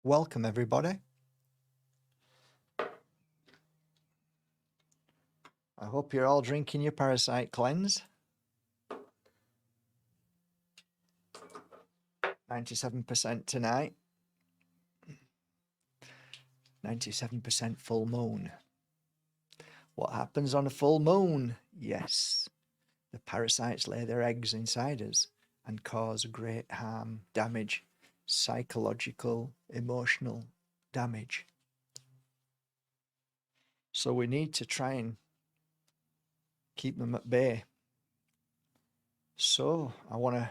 Welcome, everybody. I hope you're all drinking your parasite cleanse. 97% tonight. 97% full moon. What happens on a full moon? Yes, the parasites lay their eggs inside us and cause great harm, damage, psychological, emotional damage. So we need to try and keep them at bay. So I want to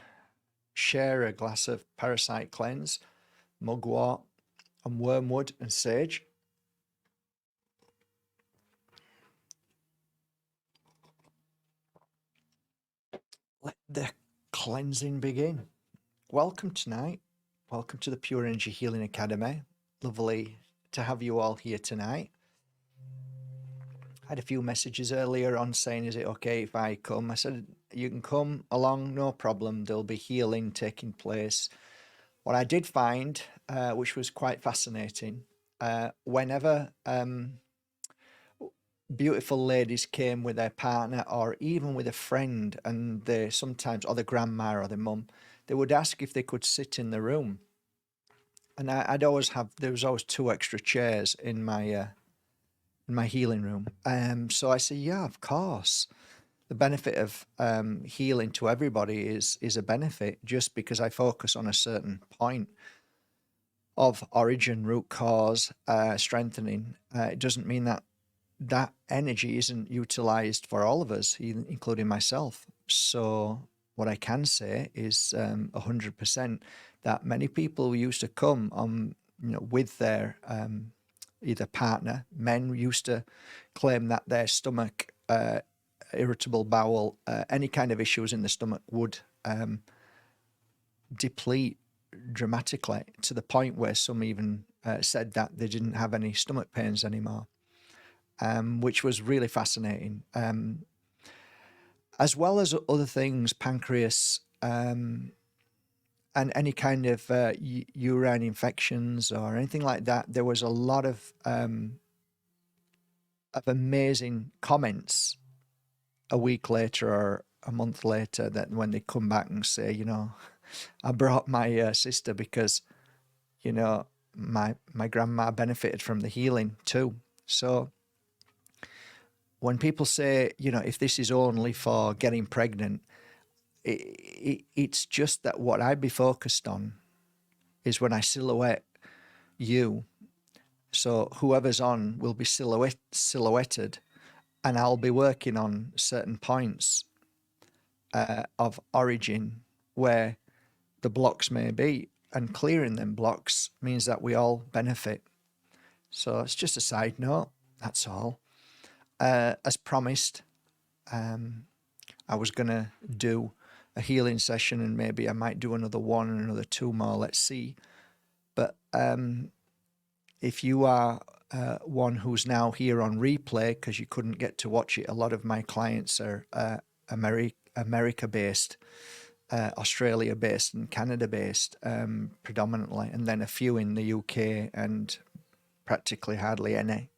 share a glass of parasite cleanse, mugwort and wormwood and sage. Let the cleansing begin. Welcome tonight. Welcome to the Pure Energy Healing Academy. Lovely to have you all here tonight. I had a few messages earlier on saying, is it okay if I come? I said, you can come along, no problem. There'll be healing taking place. What I did find, which was quite fascinating, whenever beautiful ladies came with their partner or even with a friend, and they sometimes, or the grandma or the mum, they would ask if they could sit in the room. And there was always 2 extra chairs in my healing room. So I said, yeah, of course. The benefit of healing to everybody is a benefit. Just because I focus on a certain point of origin, root cause, strengthening, it doesn't mean that energy isn't utilized for all of us, including myself. So what I can say is 100% that many people used to come on, with their either partner. Men used to claim that their stomach, irritable bowel, any kind of issues in the stomach would deplete dramatically, to the point where some even said that they didn't have any stomach pains anymore. Which was really fascinating, as well as other things, pancreas, and any kind of urine infections or anything like that. There was a lot of amazing comments a week later or a month later, that when they come back and say, I brought my sister because, my grandma benefited from the healing too. So when people say, if this is only for getting pregnant, it's just that what I'd be focused on is when I silhouette you. So whoever's on will be silhouetted, and I'll be working on certain points of origin where the blocks may be, and clearing them blocks means that we all benefit. So it's just a side note, that's all. As promised, I was going to do a healing session, and maybe I might do another 1 and another 2 more, let's see. But if you are one who's now here on replay because you couldn't get to watch it, a lot of my clients are America-based, Australia-based and Canada-based predominantly, and then a few in the UK, and practically hardly any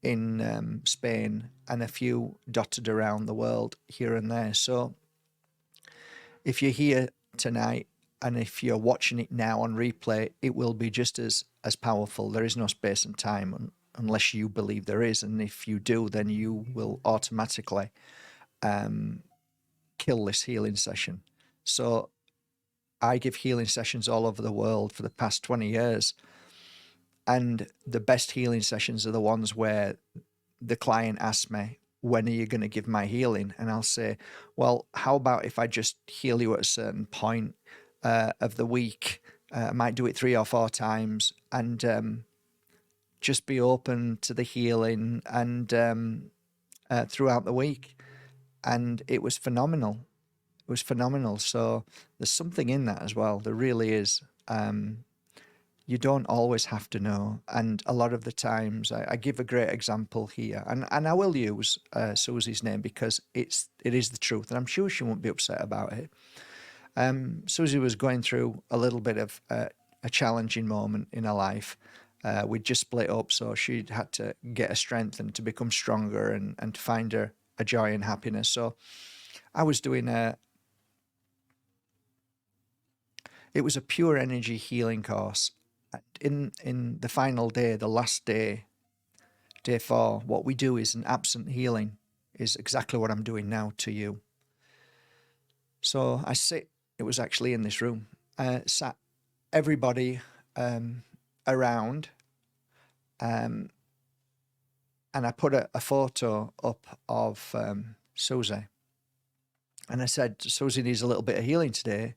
in Spain, and a few dotted around the world here and there. So if you're here tonight and if you're watching it now on replay, it will be just as powerful. There is no space and time unless you believe there is. And if you do, then you will automatically kill this healing session. So I give healing sessions all over the world for the past 20 years. And the best healing sessions are the ones where the client asks me, when are you going to give my healing? And I'll say, well, how about if I just heal you at a certain point of the week? I might do it 3 or 4 times, and just be open to the healing and throughout the week. And it was phenomenal. It was phenomenal. So there's something in that as well. There really is. You don't always have to know. And a lot of the times, I give a great example here, and I will use Susie's name because it is the truth, and I'm sure she won't be upset about it. Susie was going through a little bit of a challenging moment in her life. We'd just split up, so she'd had to get her strength and to become stronger and to find her a joy and happiness. So I was doing it was a pure energy healing course. In the final day, the last day, day 4, what we do is an absent healing, is exactly what I'm doing now to you. So I sit, it was actually in this room, sat everybody around, um, and I put a photo up of Susie. And I said, Susie needs a little bit of healing today.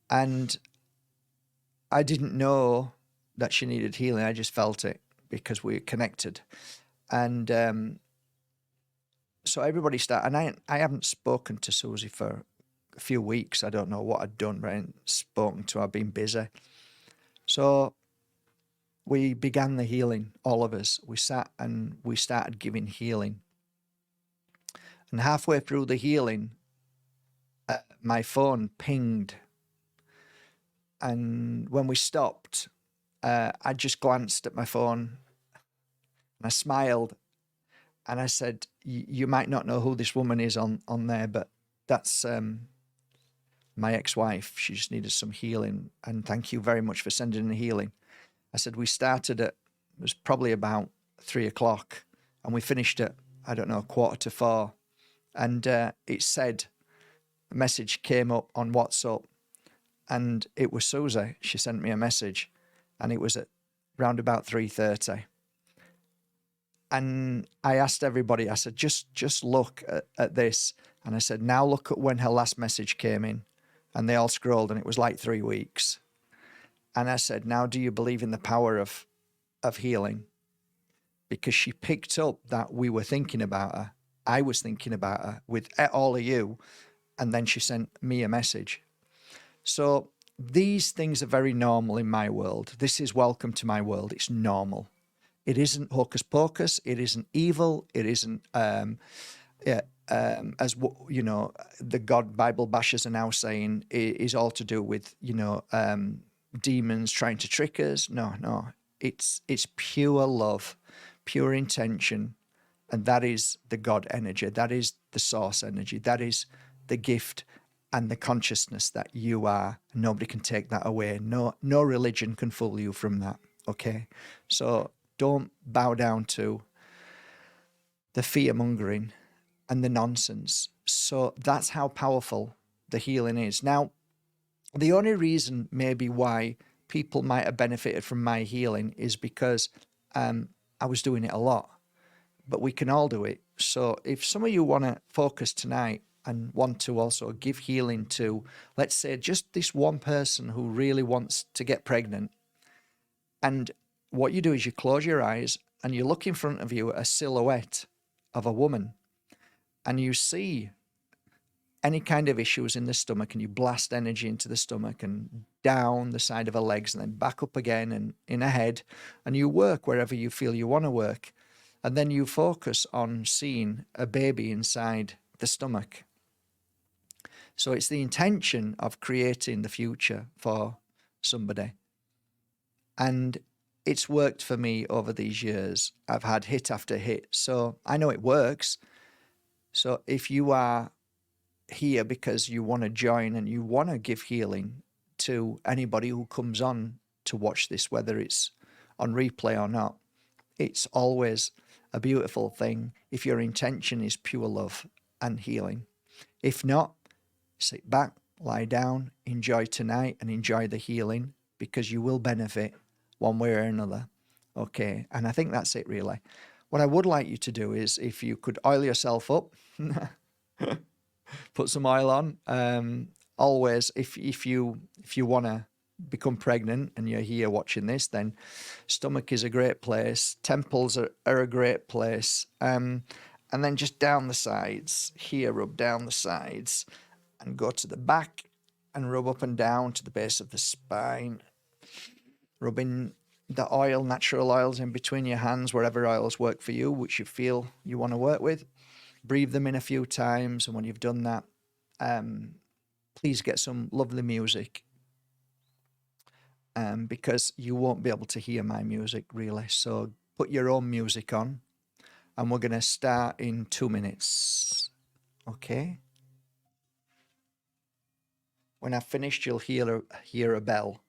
And I didn't know that she needed healing. I just felt it because we were connected. And so everybody started, and I haven't spoken to Susie for a few weeks. I don't know what I'd done, but I hadn't spoken to her. I've been busy. So we began the healing, all of us. We sat and we started giving healing. And halfway through the healing, my phone pinged. And when we stopped, I just glanced at my phone and I smiled and I said, you might not know who this woman is on there, but that's my ex-wife. She just needed some healing. And thank you very much for sending in the healing. I said, we started at, it was probably about 3 o'clock and we finished at, I don't know, 3:45. And it said, a message came up on WhatsApp and it was Susie. She sent me a message and it was at round about 3:30. And I asked everybody, I said, just look at this. And I said, now look at when her last message came in. And they all scrolled and it was like 3 weeks. And I said, now do you believe in the power of healing? Because she picked up that we were thinking about her. I was thinking about her with all of you. And then she sent me a message. So these things are very normal in my world. This is welcome to my world. It's normal. It isn't hocus pocus. It isn't evil. It isn't, as you know, the God Bible bashers are now saying is all to do with, demons trying to trick us. No. It's pure love, pure intention. And that is the God energy. That is the source energy. That is the gift and the consciousness that you are. Nobody can take that away. No religion can fool you from that. Okay? So don't bow down to the fear mongering and the nonsense. So that's how powerful the healing is. Now, the only reason maybe why people might have benefited from my healing is because I was doing it a lot, but we can all do it. So if some of you want to focus tonight and want to also give healing to, let's say, just this one person who really wants to get pregnant, and what you do is you close your eyes and you look in front of you a silhouette of a woman and you see any kind of issues in the stomach and you blast energy into the stomach and down the side of her legs and then back up again and in her head, and you work wherever you feel you want to work. And then you focus on seeing a baby inside the stomach. So it's the intention of creating the future for somebody. And it's worked for me over these years. I've had hit after hit. So I know it works. So if you are here because you want to join and you want to give healing to anybody who comes on to watch this, whether it's on replay or not, it's always a beautiful thing if your intention is pure love and healing. If not, sit back, lie down, enjoy tonight and enjoy the healing because you will benefit one way or another. Okay, and I think that's it really. What I would like you to do is if you could oil yourself up, put some oil on. Always, if you want to become pregnant and you're here watching this, then stomach is a great place. Temples are a great place. And then just down the sides, here, rub down the sides and go to the back and rub up and down to the base of the spine. Rubbing the oil, natural oils in between your hands, wherever oils work for you, which you feel you want to work with. Breathe them in a few times. And when you've done that, please get some lovely music because you won't be able to hear my music really. So put your own music on, and we're going to start in 2 minutes. Okay? When I've finished, you'll hear a bell.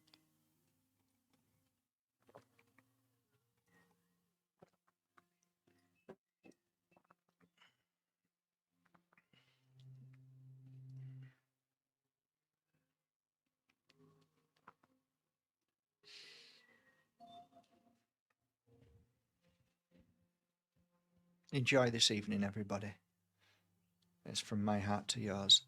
Enjoy this evening, everybody. It's from my heart to yours.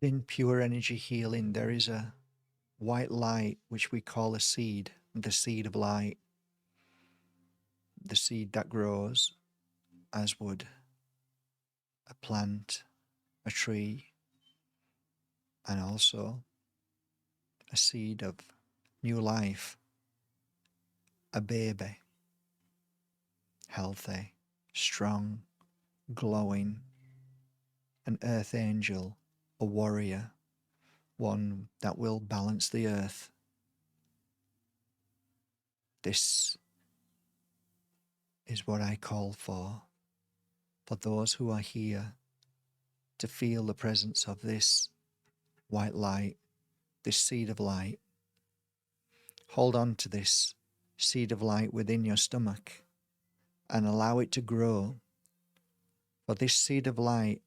Within pure energy healing, there is a white light which we call a seed, the seed of light, the seed that grows as would a plant, a tree, and also a seed of new life, a baby, healthy, strong, glowing, an earth angel, a warrior, one that will balance the earth. This is what I call for those who are here to feel the presence of this white light, this seed of light. Hold on to this seed of light within your stomach and allow it to grow. For this seed of light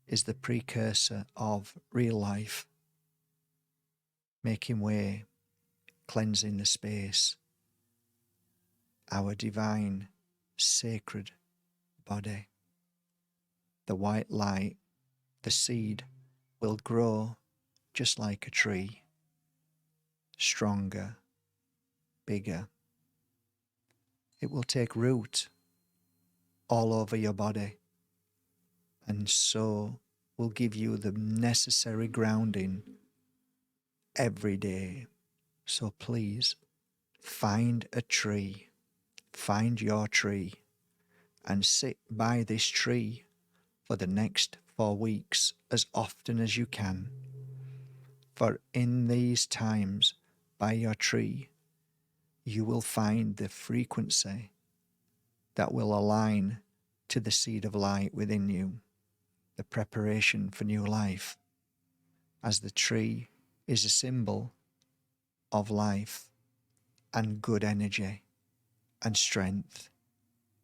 is the precursor of real life, making way, cleansing the space, our divine, sacred body. The white light, the seed, will grow just like a tree, stronger, bigger. It will take root all over your body, and so will give you the necessary grounding every day. So please find a tree, find your tree, and sit by this tree for the next 4 weeks as often as you can. For in these times by your tree, you will find the frequency that will align to the seed of light within you, the preparation for new life, as the tree is a symbol of life and good energy and strength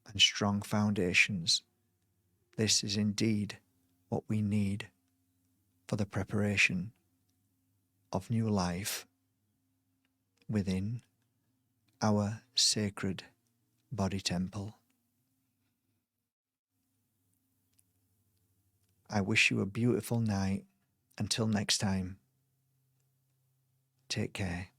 and strong foundations. This is indeed what we need for the preparation of new life within our sacred body temple. I wish you a beautiful night. Until next time, take care.